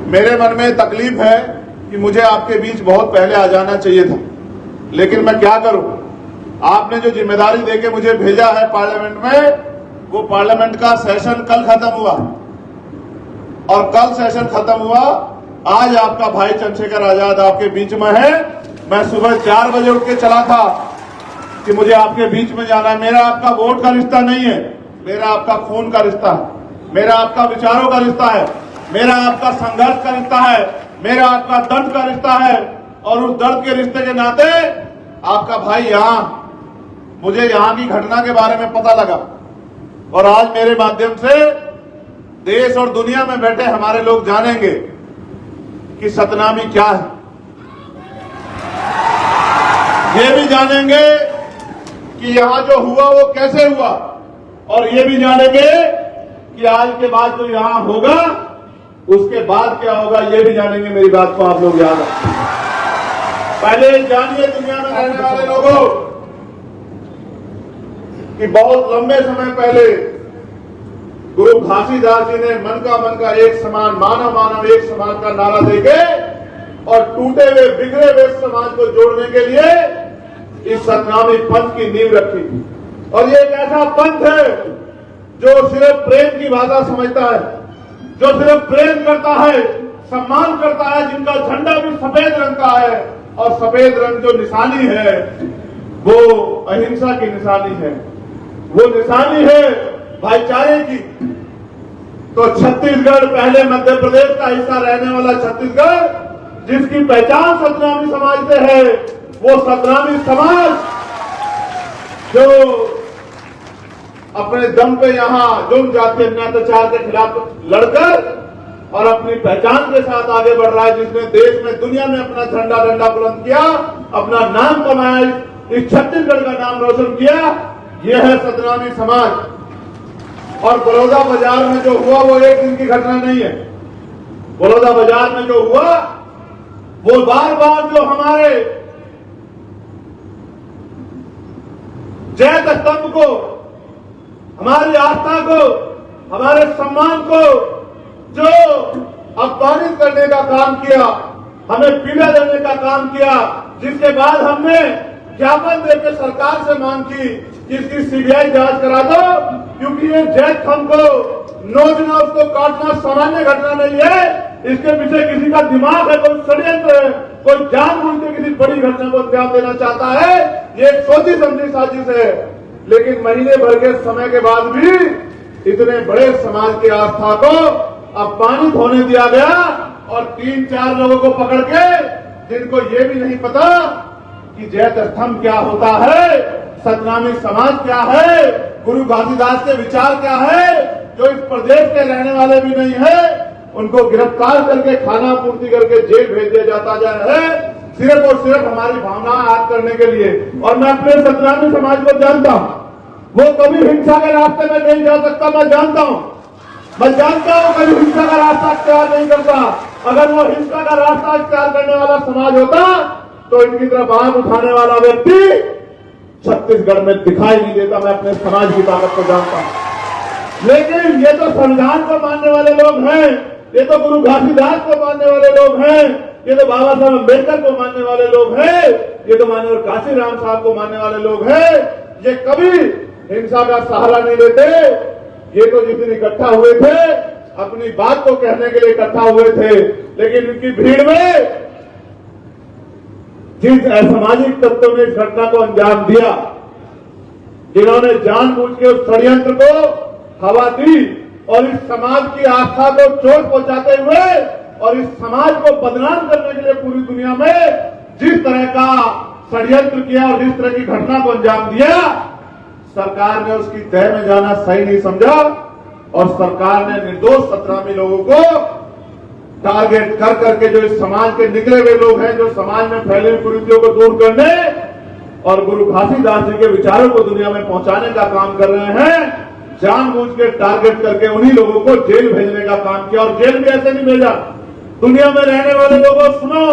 मेरे मन में तकलीफ है कि मुझे आपके बीच बहुत पहले आ जाना चाहिए था, लेकिन मैं क्या करूं। आपने जो जिम्मेदारी देके मुझे भेजा है पार्लियामेंट में, वो पार्लियामेंट का सेशन कल खत्म हुआ और कल सेशन खत्म हुआ। आज आपका भाई चंद्रशेखर आजाद आपके बीच में है। मैं सुबह 4 बजे उठ के चला था कि मुझे आपके बीच में जाना है। मेरा आपका वोट का रिश्ता नहीं है, मेरा आपका खून का रिश्ता है, मेरा आपका विचारों का रिश्ता है, मेरा आपका संघर्ष का रिश्ता है, मेरा आपका दर्द का रिश्ता है। और उस दर्द के रिश्ते के नाते आपका भाई मुझे यहां की घटना के बारे में पता लगा और आज मेरे माध्यम से देश और दुनिया में बैठे हमारे लोग जानेंगे कि सतनामी क्या है। ये भी जानेंगे कि यहां जो हुआ वो कैसे हुआ, और ये भी जानेंगे कि आज के बाद जो यहां होगा उसके बाद क्या होगा, ये भी जानेंगे। मेरी बात को आप लोग याद रखें। पहले जानिए दुनिया में रहने वाले लोगों कि बहुत लंबे समय पहले गुरु घासीदास जी ने मन का एक समान, मानव मानव एक समान का नारा देके और टूटे हुए बिगड़े हुए समाज को जोड़ने के लिए इस सतनामी पंथ की नींव रखी। और ये एक ऐसा पंथ है जो सिर्फ प्रेम की भाषा समझता है, जो सिर्फ प्रेम करता है, सम्मान करता है, जिनका झंडा भी सफेद रंग का है और सफेद रंग जो निशानी है वो अहिंसा की निशानी है, वो निशानी है भाईचारे की। तो छत्तीसगढ़, पहले मध्य प्रदेश का हिस्सा रहने वाला छत्तीसगढ़, जिसकी पहचान सतनामी समाज से है, वो सतनामी समाज जो अपने दम पे यहाँ जुर्म जाति अत्याचार के खिलाफ लड़कर और अपनी पहचान के साथ आगे बढ़ रहा है, जिसने देश में दुनिया में अपना झंडा डंडा बुलंद किया, अपना नाम कमाया, इस छत्तीसगढ़ का नाम रोशन किया, यह है सतनामी समाज। और बड़ौदा बाजार में जो हुआ वो एक दिन की घटना नहीं है। बड़ौदा बाजार में जो हुआ वो बार बार जो हमारे जैत स्तंभ को, हमारी आस्था को, हमारे सम्मान को जो अपमानित करने का काम किया, हमें पीड़ा देने का काम किया, जिसके बाद हमने ज्ञापन देकर सरकार से मांग की कि इसकी सीबीआई जांच करा दो, क्योंकि ये जैत खम को नोचना, उसको काटना सामान्य घटना नहीं है। इसके पीछे किसी का दिमाग है, कोई षड्यंत्र है, कोई जानबूझ के किसी बड़ी घटना को अंजाम देना चाहता है। ये एक सोची समझी साजिश है। लेकिन महीने भर के समय के बाद भी इतने बड़े समाज की आस्था को अपमानित होने दिया गया और 3-4 लोगों को पकड़ के, जिनको ये भी नहीं पता कि जैत स्तंभ क्या होता है, सतनामी समाज क्या है, गुरु घासीदास के विचार क्या है, जो इस प्रदेश के रहने वाले भी नहीं है, उनको गिरफ्तार करके खाना पूर्ति करके जेल भेज दिया जाता है, सिर्फ और सिर्फ हमारी भावना आग करने के लिए। और मैं अपने सतनामी समाज को जानता हूं, वो कभी हिंसा के रास्ते में नहीं जा सकता। मैं जानता हूं कभी हिंसा का रास्ता इख्तियार नहीं करता। अगर वो हिंसा का रास्ता इख्तियार करने वाला समाज होता तो इनकी तरफ आंख उठाने वाला व्यक्ति छत्तीसगढ़ में दिखाई नहीं देता। मैं अपने समाज की ताकत को जानता हूं। लेकिन ये तो संविधान को मानने वाले लोग हैं, ये तो गुरु घासीदास को मानने वाले लोग हैं, ये तो बाबा साहब अम्बेडकर को मानने वाले लोग हैं, ये तो माननीय काशीराम साहब को मानने वाले लोग हैं। ये कभी हिंसा का सहारा नहीं लेते। ये तो जिस दिन इकट्ठा हुए थे अपनी बात को कहने के लिए इकट्ठा हुए थे, लेकिन इनकी भीड़ में जिस असामाजिक तत्वों ने इस घटना को अंजाम दिया, जिन्होंने जानबूझ के उस षड्यंत्र को हवा दी और इस समाज की आस्था को चोट पहुंचाते हुए और इस समाज को बदनाम करने के लिए पूरी दुनिया में जिस तरह का षड्यंत्र किया और जिस तरह की घटना को अंजाम दिया, सरकार ने उसकी तह में जाना सही नहीं समझा और सरकार ने निर्दोष सतनामी लोगों को टारगेट कर करके, जो इस समाज के निकले हुए लोग हैं, जो समाज में फैले हुए कुरीतियों को दूर करने और गुरु घासीदास जी के विचारों को दुनिया में पहुंचाने का काम कर रहे हैं, जानबूझ के टारगेट करके उन्हीं लोगों को जेल भेजने का काम किया। और जेल भी ऐसे नहीं भेजा, दुनिया में रहने वाले लोगों सुनो,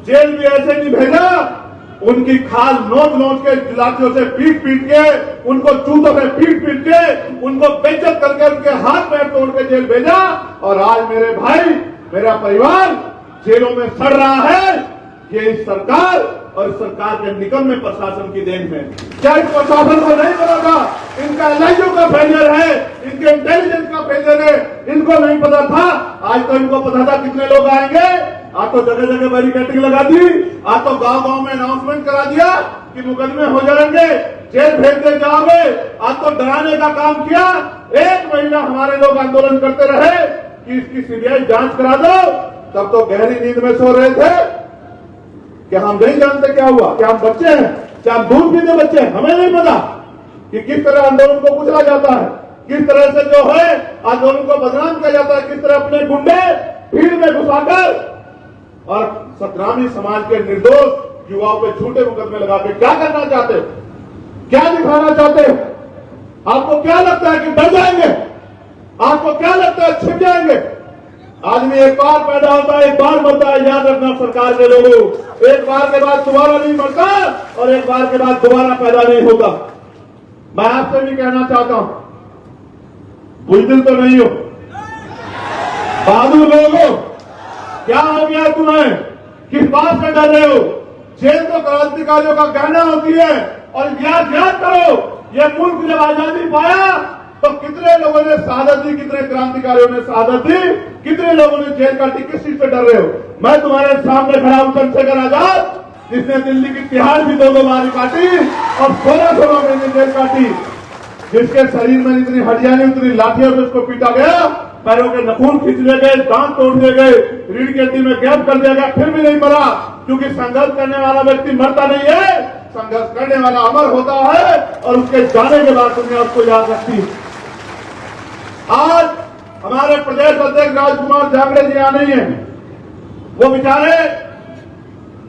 जेल भी ऐसे नहीं भेजा, उनकी खाल नोच के, लाठियों से पीट के, उनको जूतों से पीट के, उनको बेइज्जत करके उनके हाथ पैर तोड़ के जेल भेजा। और आज मेरे भाई मेरा परिवार जेलों में सड़ रहा है, ये इस सरकार और इस सरकार के निकम्मे प्रशासन की देन है। क्या इस प्रशासन को नहीं पता था इनका एलआईयू का फेलियर है, इनके इंटेलिजेंस का फेलियर है, इनको नहीं पता था? आज तो इनको पता था कितने लोग आएंगे। आज तो जगह जगह बैरिकेडिंग लगा दी, आज तो गांव गांव में अनाउंसमेंट करा दिया कि मुकदमे हो जाएंगे, जेल भेज दे जाओगे। आज तो डराने का काम किया। 1 महीना हमारे लोग आंदोलन करते रहे कि इसकी सीबीआई जांच करा दो, तब तो गहरी नींद में सो रहे थे कि हम नहीं जानते क्या हुआ, क्या हम बच्चे हैं, क्या हम दूध पीते बच्चे हैं? हमें नहीं पता कि किस तरह आंदोलन को कुचला जाता है, किस तरह से जो है आंदोलन को बदनाम किया जाता है, किस तरह अपने गुंडे भीड़ में घुसाकर और सतनामी समाज के निर्दोष युवाओं पे झूठे मुकदमे लगा के क्या करना चाहते हो, क्या दिखाना चाहते हो? आपको क्या लगता है कि डर जाएंगे? आपको क्या लगता है छिप जाएंगे? आदमी एक बार पैदा होता है, एक बार मरता है। याद रखना सरकार के लोगों, एक बार के बाद दोबारा नहीं मरता और एक बार के बाद दोबारा पैदा नहीं होता। मैं आपसे भी कहना चाहता हूं, बुजदिल तो नहीं हो, बहादुर लोग हो। क्या हो गया तुम्हें? किस बात से डर रहे हो? जेल तो क्रांतिकारियों का कहना होती है। और याद करो, ये मुल्क जब आजादी पाया तो कितने लोगों ने शहादत दी, कितने क्रांतिकारियों ने शहादत दी, कितने लोगों ने जेल काटी? किस चीज से डर रहे हो? मैं तुम्हारे सामने खड़ा हूं चंद्रशेखर आजाद, जिसने दिल्ली की तिहाड़ भी 2 बार काटी और 16 महीने जेल काटी, जिसके शरीर में इतनी हड्डियां नहीं, उतनी लाठियों से उसको पीटा गया, पैरों के नखून खींच लिए गए, दांत तोड़ दिए गए, रीढ़ की हड्डी में गैप कर दिया गया, फिर भी नहीं मरा। क्योंकि संघर्ष करने वाला व्यक्ति मरता नहीं है, संघर्ष करने वाला अमर होता है और उसके जाने के बाद दुनिया उसको याद रखती है। आज हमारे प्रदेश अध्यक्ष राजकुमार जांगड़े जी यहाँ नहीं है। वो बेचारे,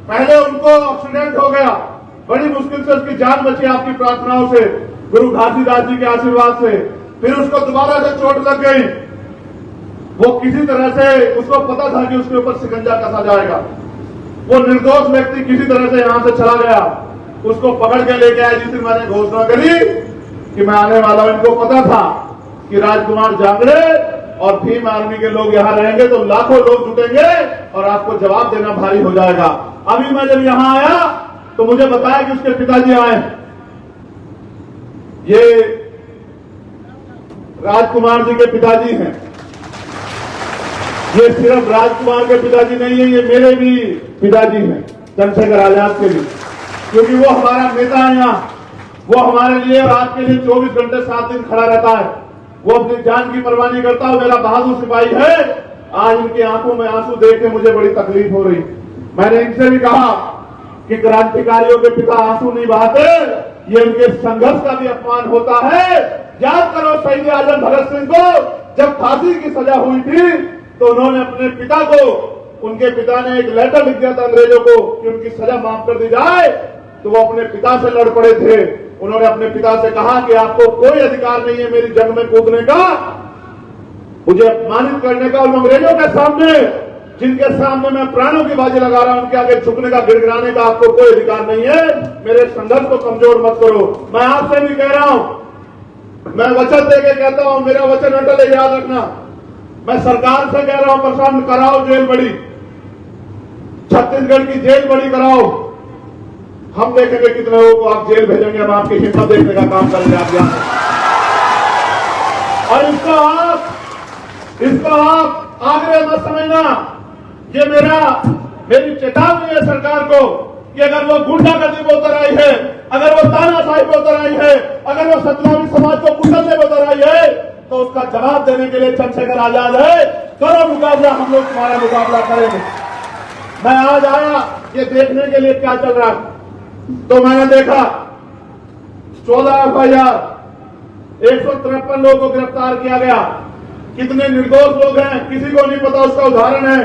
पहले उनको एक्सीडेंट हो गया, बड़ी मुश्किल से उसकी जान बची आपकी प्रार्थनाओं से, गुरु घासीदास जी के आशीर्वाद से। फिर उसको दोबारा से चोट लग गई। वो किसी तरह से, उसको पता था कि उसके ऊपर शिकंजा कसा जाएगा। वो निर्दोष व्यक्ति किसी तरह से यहां से चला गया। उसको पकड़ के लेके आए जिस दिन मैंने घोषणा करी कि मैं आने वाला हूं। इनको पता था कि राजकुमार जांगड़े और भीम आर्मी के लोग यहां रहेंगे तो लाखों लोग जुटेंगे और आपको जवाब देना भारी हो जाएगा। अभी मैं जब यहां आया तो मुझे बताया कि उसके पिताजी आए। ये राजकुमार जी के पिताजी हैं। ये सिर्फ राजकुमार के पिताजी नहीं है, ये मेरे भी पिताजी हैं, चंद्रशेखर आजाद के लिए, क्योंकि वो हमारा नेता है यहाँ। वो हमारे लिए और आपके लिए 24 घंटे 7 दिन खड़ा रहता है। वो अपनी जान की परवाह नहीं करता। वो मेरा बहादुर सिपाही है। आज इनकी आंखों में आंसू देख के मुझे बड़ी तकलीफ हो रही। मैंने इनसे भी कहा कि क्रांतिकारियों के पिता आंसू नहीं बहाते, ये उनके संघर्ष का भी अपमान होता है। याद करो शहीद आजम भगत सिंह को जब फांसी की सजा हुई थी तो उन्होंने अपने पिता को, उनके पिता ने एक लेटर लिख दिया था अंग्रेजों को कि उनकी सजा माफ कर दी जाए, तो वो अपने पिता से लड़ पड़े थे। उन्होंने अपने पिता से कहा कि आपको कोई अधिकार नहीं है मेरी जंग में कूदने का, मुझे अपमानित करने का। उन अंग्रेजों के सामने, जिनके सामने मैं प्राणों की बाजी लगा रहा हूं, उनके आगे झुकने का, गिड़गिड़ाने का आपको कोई अधिकार नहीं है। मेरे संघर्ष को कमजोर मत करो। मैं आपसे भी कह रहा हूं, मैं वचन देके कहता हूं, मेरा वचन अटल है, याद रखना। मैं सरकार से कह रहा हूं, प्रशासन कराओ जेल बड़ी, छत्तीसगढ़ की जेल बड़ी कराओ। हम देखेंगे कितने लोगों को आप जेल भेजेंगे, हम आपकी हिम्मत देखने का काम करेंगे आप यहां। और इसको आप आग्रह मत समझना। ये मेरी चेतावनी है सरकार को कि अगर वो गुंडागर्दी पे उतर आई है, अगर वो तानाशाही पे उतर आई है, अगर वो सतनामी समाज को कुचलने पे उतर आई है, तो उसका जवाब देने के लिए चंद्रशेखर आजाद है। करो मुकाबला, हम लोग तुम्हारा मुकाबला करेंगे। मैं आज आया ये देखने के लिए क्या चल रहा है, तो मैंने देखा 14 FIR, 153 लोगों को गिरफ्तार किया गया। कितने निर्दोष लोग हैं किसी को नहीं पता। उसका उदाहरण है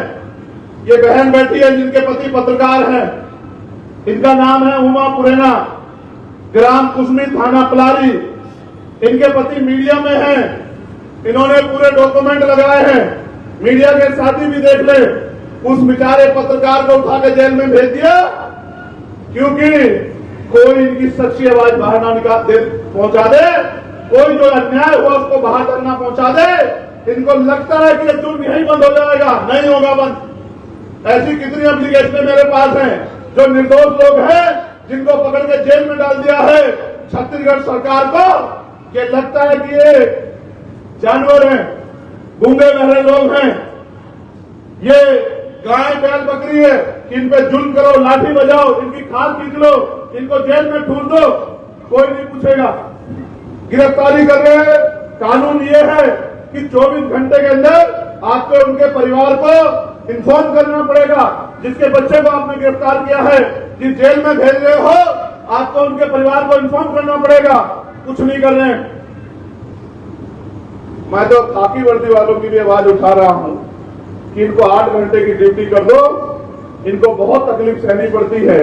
ये बहन बैठी है जिनके पति पत्रकार हैं। इनका नाम है उमा पुरेना, ग्राम कुसमी, थाना पलारी। इनके पति मीडिया में हैं। इन्होंने पूरे डॉक्यूमेंट लगाए हैं, मीडिया के साथी भी देख ले। उस बेचारे पत्रकार को उठा के जेल में भेज दिया क्योंकि कोई इनकी सच्ची आवाज बाहर ना पहुंचा दे, कोई जो अन्याय हुआ उसको बाहर तक ना पहुंचा दे, इनको लगता है कि ये जुर्म यहीं बंद हो जाएगा, नहीं होगा बंद। ऐसी कितनी एप्लीकेशन मेरे पास हैं जो निर्दोष लोग हैं जिनको पकड़ के जेल में डाल दिया है छत्तीसगढ़ सरकार को। ये लगता है कि ये जानवर हैं, गूंगे बहरे लोग हैं, ये गाय बैल बकरी है कि इन पे जुल्म करो, लाठी बजाओ, इनकी खाल खींच लो, इनको जेल में ठूस दो, कोई नहीं पूछेगा। गिरफ्तारी कर रहे हैं। कानून ये है कि 24 घंटे के अंदर आपको उनके परिवार को इन्फॉर्म करना पड़ेगा। जिसके बच्चे को आपने गिरफ्तार किया है, जिस जेल में भेज रहे हो, आपको उनके परिवार को इन्फॉर्म करना पड़ेगा। कुछ नहीं कर रहे हैं। मैं तो खाकी वर्दी वालों की भी आवाज उठा रहा हूं कि इनको 8 घंटे की ड्यूटी कर दो। इनको बहुत तकलीफ सहनी पड़ती है,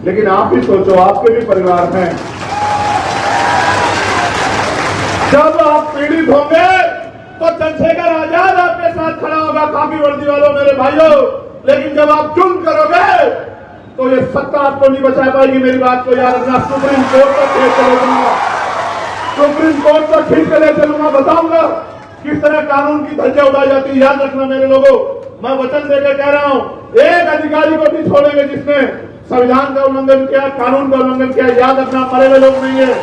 लेकिन आप भी सोचो, आपके भी परिवार हैं। जब आप पीड़ित होंगे तो चंद्रशेखर आजाद आपके साथ खड़ा होगा, खाकी वर्दी वालों मेरे भाइयों। लेकिन जब आप जुल्म करोगे तो ये सत्ता आपको नहीं बचा पाएगी। मेरी बात को याद रखना। सुप्रीम कोर्ट तक खींच कर ले चलूंगा, सुप्रीम कोर्ट तक खींच कर ले चलूंगा, बताऊंगा किस तरह कानून की धज्जियां उड़ाई जाती है। याद रखना मेरे लोगों, मैं वचन देकर कह रहा हूं, एक अधिकारी को नहीं छोड़ेंगे जिसने संविधान का उल्लंघन किया, कानून का उल्लंघन किया। याद रखना, मरे हुए लोग नहीं है,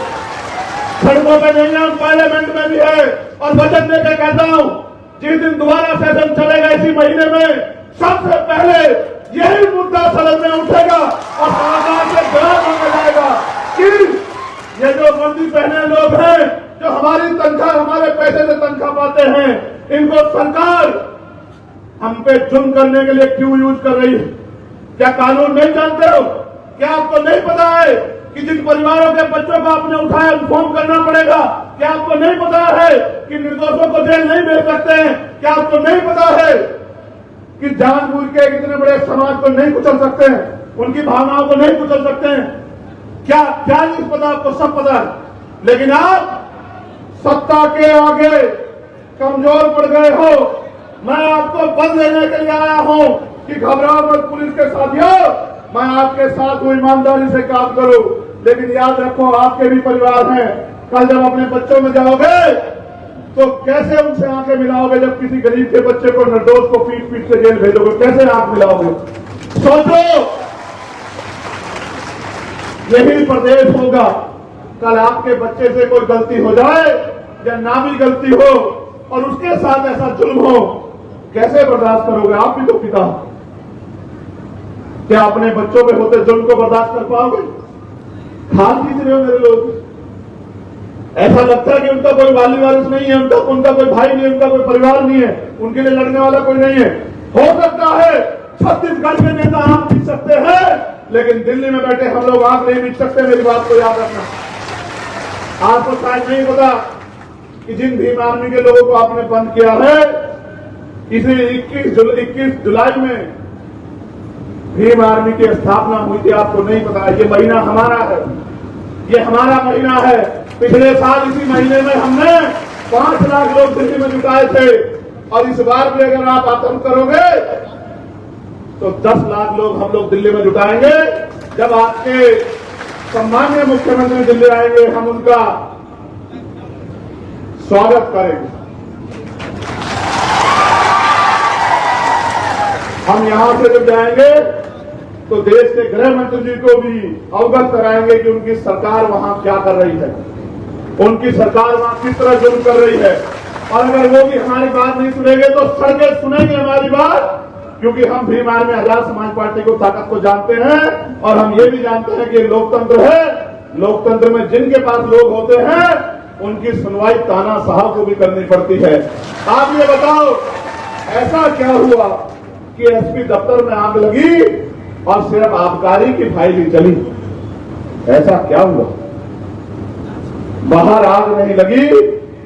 सड़कों पर नहीं है, पार्लियामेंट में भी है। और वचन देकर कहता हूं, जिस दिन दोबारा सेशन चलेगा इसी महीने में, सबसे पहले यही मुद्दा सदन में उठेगा और सरकार से जवाब मांगा जाएगा कि ये जो वर्दी पहने लोग हैं, जो हमारी तनख्वाह, हमारे पैसे से तनख्वाह पाते हैं, इनको सरकार हम पे जुर्म करने के लिए क्यों यूज कर रही है? क्या कानून नहीं जानते हो? क्या आपको नहीं पता है कि जिन परिवारों के बच्चों को आपने उठाया इन्फॉर्म करना पड़ेगा? क्या आपको नहीं पता है कि निर्दोषों को जेल नहीं भेज सकते हैं? क्या आपको नहीं पता है कि जानबूझ के इतने बड़े समाज को नहीं कुचल सकते हैं, उनकी भावनाओं को नहीं कुचल सकते हैं? क्या क्या नहीं पता आपको? सब पता है। लेकिन आप सत्ता के आगे कमजोर पड़ गए हो। मैं आपको बल देने के लिए आया हूं कि घबराओ मत पुलिस के साथियों, मैं आपके साथ हूं, ईमानदारी से काम करूं। लेकिन याद रखो, आपके भी परिवार हैं। कल जब अपने बच्चों में जाओगे तो कैसे उनसे आंखें मिलाओगे? जब किसी गरीब के बच्चे को, निर्दोष को पीट पीट से जेल भेजोगे, कैसे आंख मिलाओगे? सोचो, यही प्रदेश होगा। कल आपके बच्चे से कोई गलती हो जाए या ना भी गलती हो और उसके साथ ऐसा जुल्म हो, कैसे बर्दाश्त करोगे? आप भी तो पिता, क्या अपने बच्चों पे होते जुल्म को बर्दाश्त कर पाओगे? खाल खींच रहे हो मेरे लोग। ऐसा लगता है कि उनका कोई वाली वारिस नहीं है, उनका कोई भाई नहीं है, उनका कोई परिवार नहीं है, उनके लिए लड़ने वाला कोई नहीं है। हो सकता है छत्तीसगढ़ के नेता आंख खींच सकते हैं, लेकिन दिल्ली में बैठे हम लोग आंख नहीं खींच सकते। मेरी बात को याद रखना। आपको शायद नहीं पता कि जिन भीम आर्मी के लोगों को आपने बंद किया है, इसी 21 जुलाई में भीम आर्मी की स्थापना हुई थी। आपको नहीं पता? ये महीना हमारा है, ये हमारा महीना है। पिछले साल इसी महीने में हमने 5 लाख लोग दिल्ली में जुटाए थे, और इस बार भी अगर आप आतंक करोगे तो 10 लाख लोग हम लोग दिल्ली में जुटाएंगे। जब आपके सम्माननीय मुख्यमंत्री दिल्ली आएंगे, हम उनका स्वागत करेंगे। हम यहां से जब जाएंगे तो देश के गृह मंत्री जी को भी अवगत कराएंगे कि उनकी सरकार वहां क्या कर रही है, उनकी सरकार वहां किस तरह जुल्म कर रही है। और अगर वो भी हमारी बात नहीं सुनेंगे तो सड़कें सुनेंगे हमारी बात, क्योंकि हम भीम आर्मी आजाद समाज पार्टी को ताकत को जानते हैं। और हम ये भी जानते हैं कि लोकतंत्र है, लोकतंत्र में जिनके पास लोग होते हैं उनकी सुनवाई तानाशाह को भी करनी पड़ती है। आप ये बताओ, ऐसा क्या हुआ कि एसपी दफ्तर में आग लगी और सिर्फ आबकारी की फाइल ही चली? ऐसा क्या हुआ? बाहर आग नहीं लगी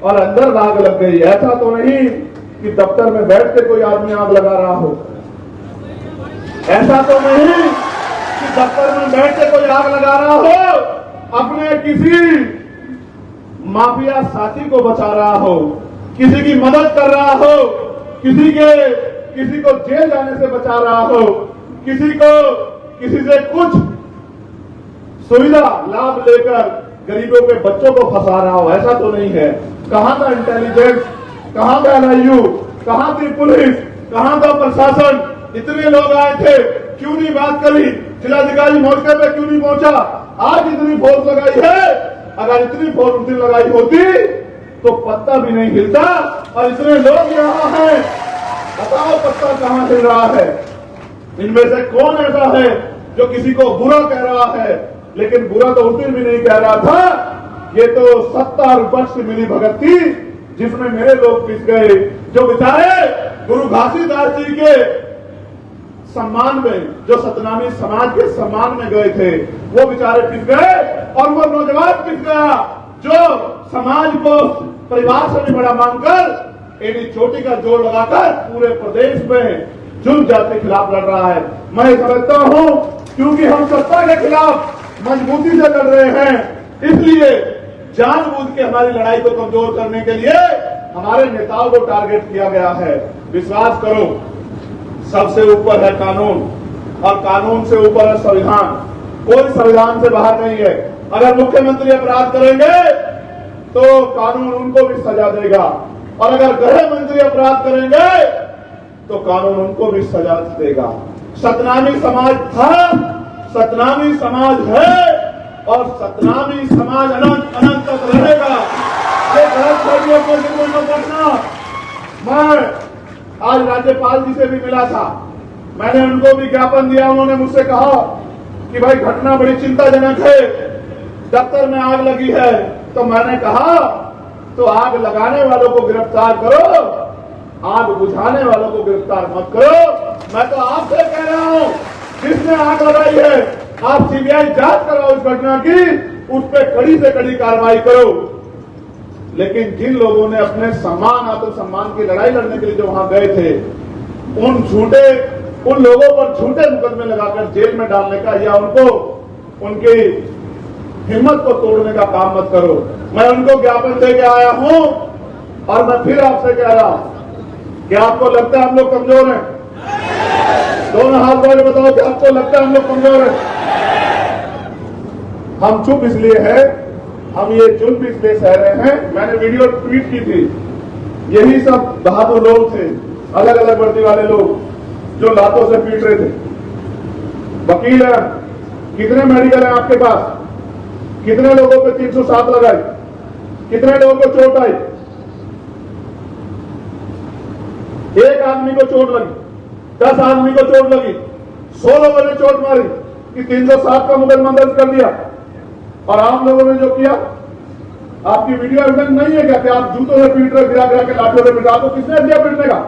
और अंदर आग लग गई। ऐसा तो नहीं कि दफ्तर में बैठ के कोई आदमी आग लगा रहा हो। ऐसा तो नहीं कि दफ्तर में बैठ के कोई आग लगा रहा हो, अपने किसी माफिया साथी को बचा रहा हो, किसी की मदद कर रहा हो, किसी को जेल जाने से बचा रहा हो, किसी से कुछ सुविधा लाभ लेकर गरीबों के बच्चों को फंसा रहा हो। ऐसा तो नहीं है। कहां था इंटेलिजेंस, कहां था एलआईयू, कहां थी पुलिस, कहां था प्रशासन? इतने लोग आए थे, क्यों नहीं बात करी? जिलाधिकारी मौके पे क्यों नहीं पहुंचा? आज इतनी फोर्स लगाई है, अगर इतनी फोर्स लगाई होती तो पत्ता भी नहीं हिलता। और इतने लोग यहाँ हैं, बताओ पत्ता कहां हिल रहा है? इनमें से कौन ऐसा है जो किसी को बुरा कह रहा है? लेकिन बुरा तो उस दिन भी नहीं कह रहा था। ये तो सत्ता और विपक्ष की मिली भगत थी जिसमें मेरे लोग पिस गए, जो बेचारे गुरु घासीदास जी के सम्मान में, जो सतनामी समाज के सम्मान में गए थे, वो बेचारे पिस गए। और वो नौजवान पिस गया जो समाज को परिवार से भी बड़ा मानकर एडी चोटी का जोर लगाकर पूरे प्रदेश में जुल्म जाति के खिलाफ लड़ रहा है। मैं समझता हूं क्योंकि हम सत्ता के खिलाफ मजबूती से लड़ रहे हैं, इसलिए जानबूझ के हमारी लड़ाई को कमजोर करने के लिए हमारे नेताओं को टारगेट किया गया है। विश्वास करो, सबसे ऊपर है कानून और कानून से ऊपर है संविधान। कोई संविधान से बाहर नहीं है। अगर मुख्यमंत्री अपराध करेंगे तो कानून उनको भी सजा देगा, और अगर गृह मंत्री अपराध करेंगे तो कानून उनको भी सजा देगा। सतनामी समाज था, सतनामी समाज है, और सतनामी समाज अनंत अनंत तक रहेगा। ये गलतफहमियों को बिल्कुल न करना। मैं आज राज्यपाल जी से भी मिला था, मैंने उनको भी ज्ञापन दिया। उन्होंने मुझसे कहा कि भाई घटना बड़ी चिंताजनक है, दफ्तर में आग लगी है। तो मैंने कहा तो आग लगाने वालों को गिरफ्तार करो, आग बुझाने वालों को गिरफ्तार मत करो। मैं तो आपसे कह रहा हूं, जिसने आग लगाई है आप सीबीआई जांच कराओ इस घटना की, उस पर कड़ी से कड़ी कार्रवाई करो। लेकिन जिन लोगों ने अपने सम्मान आत्मसम्मान की लड़ाई लड़ने के लिए जो वहां गए थे, उन लोगों पर झूठे मुकदमे लगाकर जेल में डालने का या उनको उनकी हिम्मत को तोड़ने का काम मत करो। मैं उनको ज्ञापन दे के आया हूं, और मैं फिर आपसे कह रहा हूं कि आपको लगता है हम लोग कमजोर हैं? दोनों हाथ जोड़ के बताओ कि आपको लगता है हम लोग कमजोर हैं? हम चुप इसलिए है, हम ये जुल्म इसलिए सह रहे हैं। मैंने वीडियो ट्वीट की थी, यही सब बहादुर लोग थे, अलग अलग वर्दी वाले लोग जो लातों से पीट रहे थे। वकील है, कितने मेडिकल है आपके पास? कितने लोगों पे 307 लगाई? कितने लोगों को चोट आई? एक आदमी को चोट लगी, 10 आदमी को चोट लगी, 100 लोगों ने चोट मारी कि 307 का मुकदमा दर्ज कर दिया। और आम लोगों ने जो किया, आपकी वीडियो एविडेंस नहीं है क्या कि आप जूतों से पीट रहे, गिरा गिरा के लाठियों से पीटा? आपको किसने दिया पीटने का?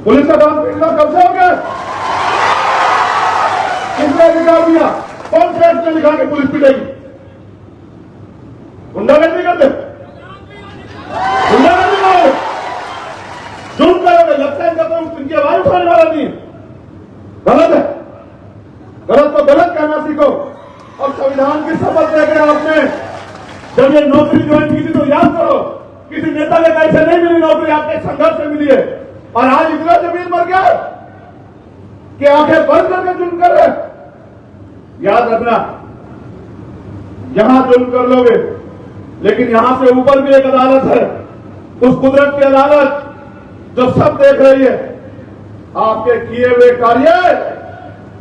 पुलिस का काम पीटना कब से हो गया? किसने अधिकार दिया? कौन से एक्ट में लिखा कि पुलिस पीटेगी? गुंडागर्दी करते, गुंडागर्दी करोगे, जुल्म करोगे, लगता है कदम उनकी आवाज उठाने वाला नहीं है। गलत है, गलत को गलत कहना सीखो। और संविधान की शपथ लेकर आपने जब ये नौकरी ज्वाइन की थी तो याद करो, किसी नेता के कैसे नहीं मिली नौकरी, आपके संघर्ष से मिली है। और आज इतना जमीन मर गया कि आंखें बंद करके जुल्म कर रहे। याद रखना, यहां जुल्म कर लोगे, लेकिन यहां से ऊपर भी एक अदालत है, उस कुदरत की अदालत जो सब देख रही है। आपके किए हुए कार्य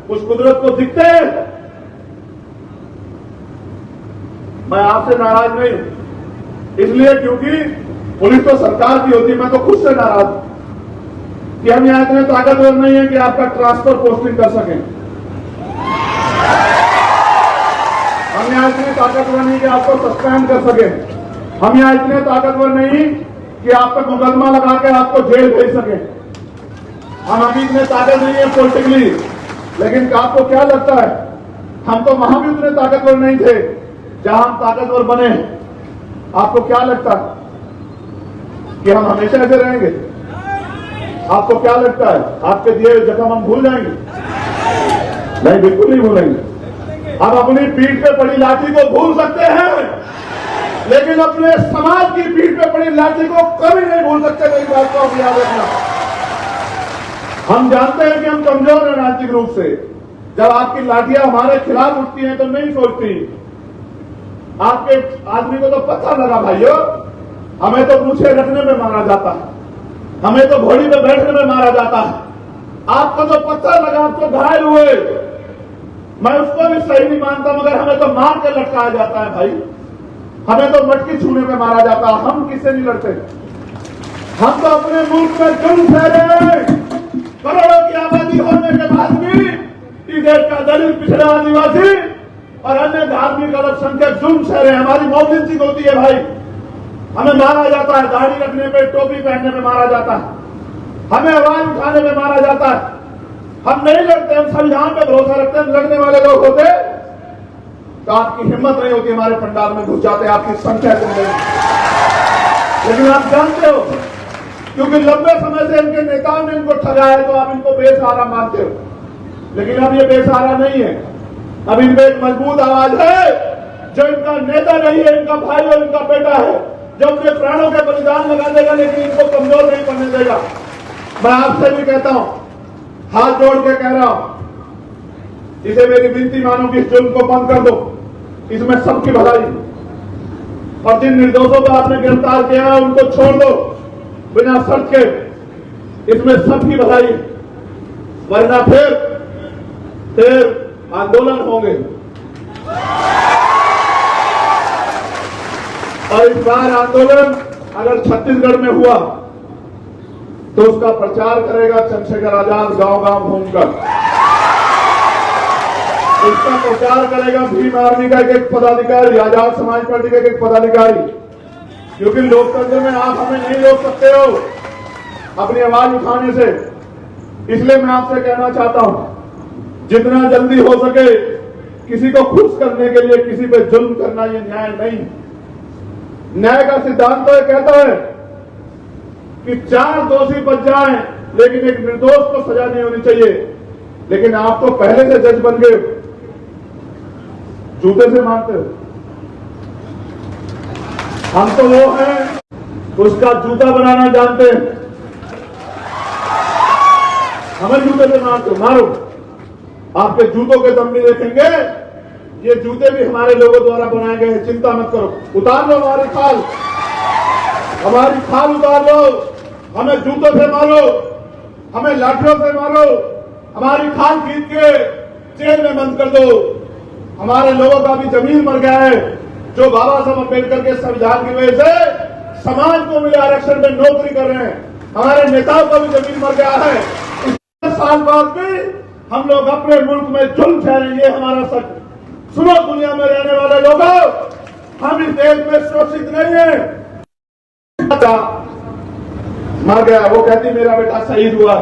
उस कुदरत को दिखते हैं। मैं आपसे नाराज नहीं हूं, इसलिए क्योंकि पुलिस तो सरकार की होती है। मैं तो खुद से नाराज हूं कि हम यहां इतने ताकतवर नहीं है कि आपका ट्रांसफर पोस्टिंग कर सकें। हम यहां इतने ताकतवर नहीं कि आपको सस्पेंड कर सकें। हम यहां इतने ताकतवर नहीं कि आप पे मुकदमा लगा के आपको जेल भेज सकें। हम अभी इतने ताकत नहीं है पॉलिटिकली। लेकिन आपको क्या लगता है, हम तो वहां भी उतने ताकतवर नहीं थे जहां हम ताकतवर बने। आपको क्या लगता है कि हम हमेशा ऐसे रहेंगे? आपको क्या लगता है आपके दिए हुए जख्म हम भूल जाएंगे? नहीं, बिल्कुल नहीं भूलेंगे। हम अपनी पीठ पे पड़ी लाठी को भूल सकते हैं, लेकिन अपने समाज की पीठ पे पड़ी लाठी को कभी नहीं भूल सकते। मेरी बात को आप याद रखना। हम जानते हैं कि हम कमजोर हैं राजनीतिक रूप से। जब आपकी लाठियां हमारे खिलाफ उठती हैं तो नहीं सोचती। आपके आदमी को तो पता लगा भाइयों हमें तो पूछे रखने में मारा जाता है, हमें तो घोड़ी पे बैठने में मारा जाता है। आपको तो पत्थर लगा, आप तो घायल हुए, मैं उसको भी सही नहीं मानता, मगर हमें तो मार के लटकाया जाता है भाई, हमें तो मटकी छूने में मारा जाता है। हम किससे नहीं लड़ते? हम तो अपने मुल्क में जुल्म सहरे, करोड़ों की आबादी होने के बाद भी इस देश का दलित, पिछड़ा, आदिवासी और अन्य धार्मिक अल्पसंख्यक जुल्म सहरे। हमारी मौलिक होती है भाई, हमें मारा जाता है, दाढ़ी रखने पे, टोपी पहनने में मारा जाता है, हमें आवाज उठाने में मारा जाता है। हम नहीं लड़ते, हम संविधान पे भरोसा रखते हैं। लड़ने वाले लोग होते तो आपकी हिम्मत नहीं होती, हमारे पंडाल में घुस जाते, आपकी संख्या कम नहीं। लेकिन आप जानते हो, क्योंकि लंबे समय से इनके नेताओं ने इनको ठगाया है, तो आप इनको बेसहारा मानते हो। लेकिन अब ये बेसहारा नहीं है, अब इनमें एक मजबूत आवाज है। जो इनका नेता नहीं है, इनका भाई और इनका बेटा है, जो अपने प्राणों के बलिदान लगा देगा, लेकिन इनको कमजोर नहीं पड़ने देगा। मैं आपसे भी कहता हूं, हाथ जोड़ के कह रहा हूं, इसे मेरी विनती मानो कि इस जुल्म को बंद कर दो, इसमें सबकी भलाई। और जिन निर्दोषों को आपने गिरफ्तार किया है उनको छोड़ दो बिना शर्त के, इसमें सबकी भलाई। वरना फिर आंदोलन होंगे। और इस बार आंदोलन अगर छत्तीसगढ़ में हुआ तो उसका प्रचार करेगा चंद्रशेखर आजाद गांव-गांव घूमकर। इसका प्रचार करेगा भीम आर्मी का एक पदाधिकारी, आजाद समाज पार्टी का एक पदाधिकारी। क्योंकि लोकतंत्र में आप हमें नहीं रोक सकते हो अपनी आवाज उठाने से। इसलिए मैं आपसे कहना चाहता हूं, जितना जल्दी हो सके किसी को खुश करने के लिए किसी पे जुल्म करना ये न्याय नहीं। न्याय का सिद्धांत तो ये कहता है कि 4 दोषी बच जाएं, लेकिन एक निर्दोष को सजा नहीं होनी चाहिए। लेकिन आप तो पहले से जज बन गए, जूते से मारते हो। हम तो वो हैं उसका जूता बनाना जानते हैं, हमें जूते से मारते हो, मारो। आपके जूतों के दम भी देखेंगे, ये जूते भी हमारे लोगों द्वारा बनाए गए हैं, चिंता मत करो। उतार लो हमारी खाल उतार लो, हमें जूतों से मारो, हमें लाठियों से मारो, हमारी खाल खींच के जेल में बंद कर दो। हमारे लोगों का भी जमीन मर गया है, जो बाबा साहब अम्बेडकर के संविधान की वजह से समाज को मिले आरक्षण में नौकरी कर रहे हैं। हमारे नेताओं का भी जमीन मर गया है। 20 साल बाद भी हम लोग अपने मुल्क में जुल्म ठहरेंगे, हमारा सच। सुनो दुनिया में रहने वाले लोगों, हम इस देश में सुरक्षित नहीं है। मर गया, वो कहती मेरा बेटा शहीद हुआ,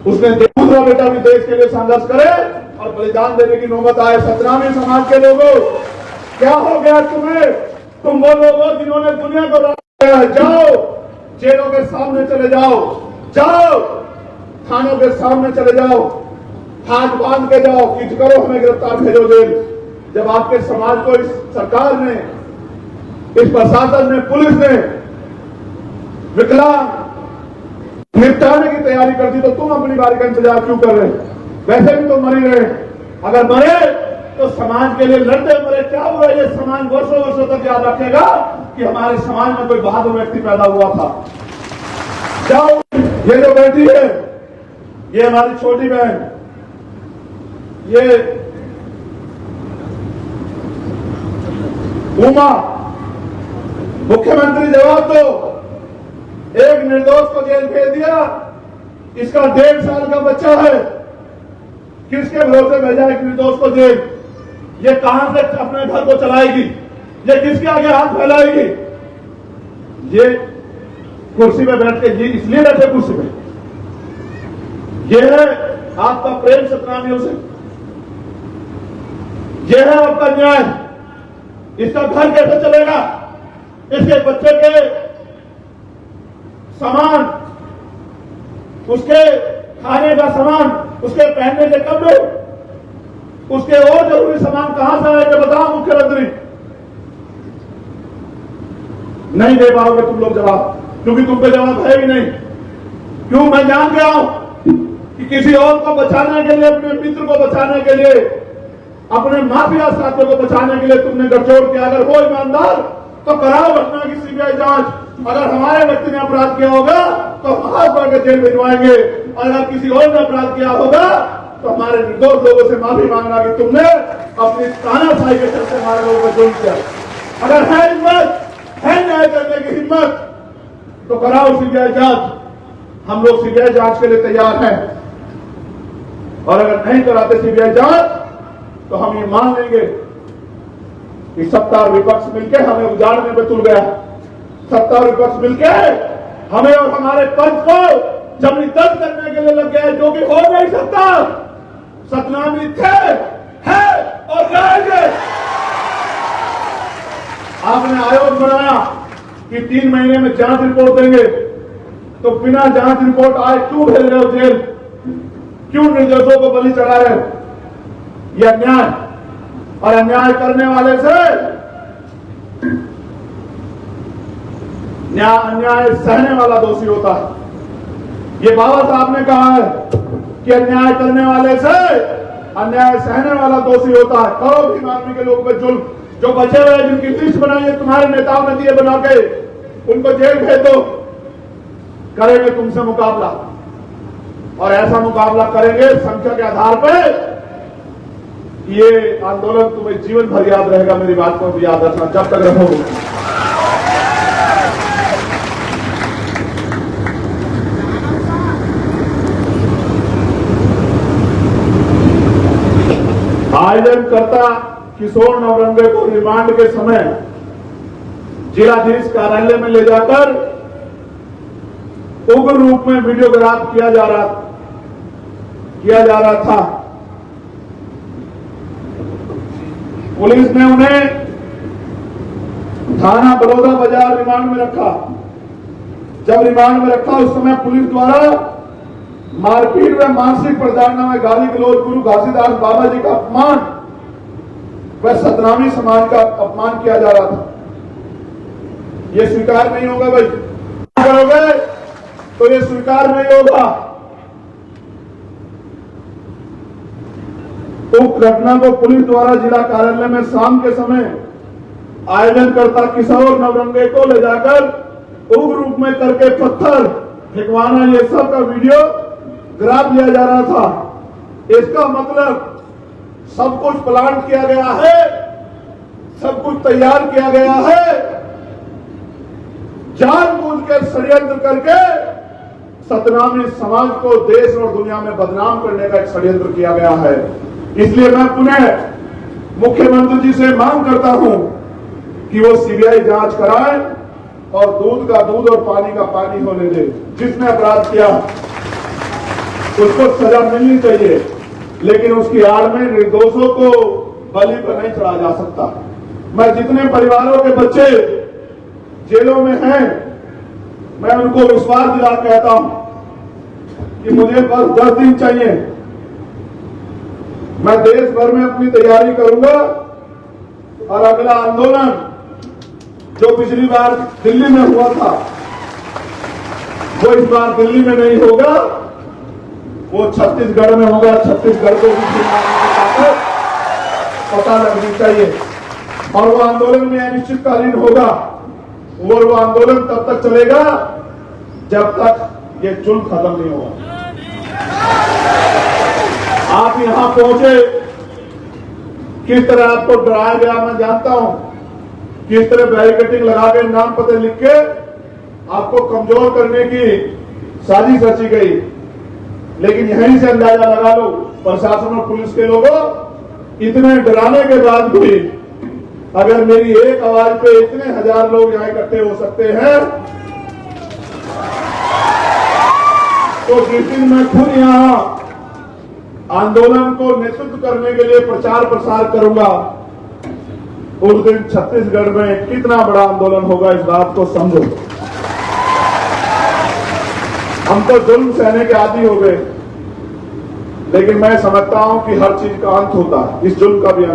उसने दूसरा बेटा भी देश के लिए संघर्ष करे और बलिदान देने की नौबत आए। सतनामी समाज के लोगों, क्या हो गया तुम्हें? तुम वो लोग हो जिन्होंने दुनिया को रास्ता है। जाओ जेलों के सामने चले जाओ, जाओ थानों के सामने चले जाओ, हाथ बांध के जाओ कि करो हमें गिरफ्तार भेजो जेल। जब आपके समाज को इस सरकार ने, इस प्रशासन ने, पुलिस ने विकलांग निपटाने की तैयारी कर दी, तो तुम अपनी बारी का इंतजार क्यों कर रहे? वैसे भी तो मर ही रहे। अगर मरे तो समाज के लिए लड़ते मरे, क्या हुआ? ये समाज वर्षों वर्षों तक याद रखेगा कि हमारे समाज में कोई बहादुर व्यक्ति पैदा हुआ था। जाओ, ये जो बैठी है ये हमारी छोटी बहन, ये उमा, मुख्यमंत्री जवाब दो। एक निर्दोष को जेल भेज दिया, इसका 1.5 साल का बच्चा है, किसके भरोसे भेजा एक निर्दोष को जेल? ये कहां से अपने घर को चलाएगी? ये किसके आगे हाथ फैलाएगी? ये कुर्सी पे बैठ के, ये इसलिए बैठे कुर्सी पे, ये है आपका प्रेम सतनामियों से, ये है आपका न्याय। इसका घर कैसे चलेगा? इसके बच्चे के सामान, उसके खाने का सामान, उसके पहनने के कपड़े, उसके और जरूरी सामान कहां से आएंगे? बताओ मुख्यमंत्री। नहीं दे पाओगे तुम लोग जवाब, क्योंकि तुम पे जवाब है ही नहीं। क्यों? मैं जान गया हूं कि किसी और को बचाने के लिए, अपने मित्र को बचाने के लिए, अपने माफिया साथियों को बचाने के लिए तुमने गठजोड़ किया। अगर वो ईमानदार तो कराओ घटना की सीबीआई जांच। अगर हमारे व्यक्ति ने अपराध किया होगा तो हाथ बढ़ के जेल भिजवाएंगे, और अगर किसी और ने अपराध किया होगा तो हमारे निर्दोष लोगों से माफी मांगना कि तुमने अपनी तानाशाही के चलते हमारे लोगों को जुल्म किया। अगर है हिम्मत, है न्याय करने की हिम्मत, तो कराओ सीबीआई जांच। हम लोग सीबीआई जांच के लिए तैयार हैं, और अगर नहीं कराते सीबीआई जांच तो हम ये मान लेंगे कि सत्ता और विपक्ष मिलकर हमें उजाड़ने पे तुल गया। सत्ता और विपक्ष मिलकर हमें और हमारे पंथ को जबरदस्त करने के लिए लग गया, जो कि हो नहीं सकता। सतनामी थे, है और रहेंगे। आपने आयोग बनाया कि 3 महीने में जांच रिपोर्ट देंगे, तो बिना जांच रिपोर्ट आए क्यों भेज रहे हो जेल? क्यों निर्दोषों को बलि चढ़ा रहे हो? यह अन्याय, और अन्याय करने वाले से अन्याय सहने वाला दोषी होता है। ये बाबा साहब ने कहा है कि अन्याय करने वाले से अन्याय सहने वाला दोषी होता है। करो भी आदमी के लोग पे जुल्म, जो बचे हुए जिनकी लिस्ट बनाई है तुम्हारे नेताओं ने दिए बना के, उनको जेल भेज दो। करेंगे तुमसे मुकाबला, और ऐसा मुकाबला करेंगे संख्या के आधार पर। ये आंदोलन तुम्हें जीवन भर याद रहेगा। मेरी बात को याद रखना जब तक रहो। आयोजनकर्ता किशोर नवरंगे को रिमांड के समय जिलाधीश कार्यालय में ले जाकर उग्र रूप में वीडियोग्राफ किया जा रहा था। पुलिस ने उन्हें थाना बड़ौदा बाजार रिमांड में रखा। जब रिमांड में रखा उस समय पुलिस द्वारा मारपीट व मानसिक प्रताड़ना में गाली गलौज, गुरु घासीदास बाबा जी का अपमान व सतनामी समाज का अपमान किया जा रहा था। ये स्वीकार नहीं होगा भाई, करोगे तो ये स्वीकार नहीं होगा। उक्त घटना को पुलिस द्वारा जिला कार्यालय में शाम के समय आयोजनकर्ता किशोर नवरंगे को ले जाकर उग्र रूप में करके पत्थर फेंकवाना, ये सब का वीडियो ग्राफ लिया जा रहा था। इसका मतलब सब कुछ प्लान किया गया है, सब कुछ तैयार किया गया है, जानबूझकर षड्यंत्र करके सतनामी समाज को देश और दुनिया में बदनाम करने का एक षड्यंत्र किया गया है। इसलिए मैं पुनः मुख्यमंत्री जी से मांग करता हूं कि वो सीबीआई जांच कराएं और दूध का दूध और पानी का पानी होने दे। जिसने अपराध किया उसको सजा मिलनी चाहिए, लेकिन उसकी आड़ में निर्दोषों को बलि पर नहीं चढ़ा जा सकता। मैं जितने परिवारों के बच्चे जेलों में हैं, मैं उनको विश्वास दिला कहता हूं कि मुझे बस 10 दिन चाहिए, मैं देश भर में अपनी तैयारी करूंगा, और अगला आंदोलन जो पिछली बार दिल्ली में हुआ था वो इस बार दिल्ली में नहीं होगा, वो छत्तीसगढ़ में होगा। छत्तीसगढ़ को भी पता लगनी चाहिए, और वो आंदोलन में अनिश्चितकालीन होगा। वो आंदोलन तब तक चलेगा जब तक ये जुल्म खत्म नहीं होगा। आप यहां पहुंचे, किस तरह आपको डराया गया मैं जानता हूं, किस तरह बैरिकेडिंग लगा के नाम पते लिख के आपको कमजोर करने की साजिश रची गई। लेकिन यहीं से अंदाजा लगा लो, प्रशासन और पुलिस के लोगों, इतने डराने के बाद भी अगर मेरी एक आवाज पे इतने हजार लोग यहां इकट्ठे हो सकते हैं, तो जिस दिन मैं खुद यहां आंदोलन को नेतृत्व करने के लिए प्रचार प्रसार करूंगा, उस दिन छत्तीसगढ़ में कितना बड़ा आंदोलन होगा इस बात को समझो। हम तो जुल्म सहने के आदी हो गए, लेकिन मैं समझता हूं कि हर चीज का अंत होता है, इस जुल्म का भी अंत।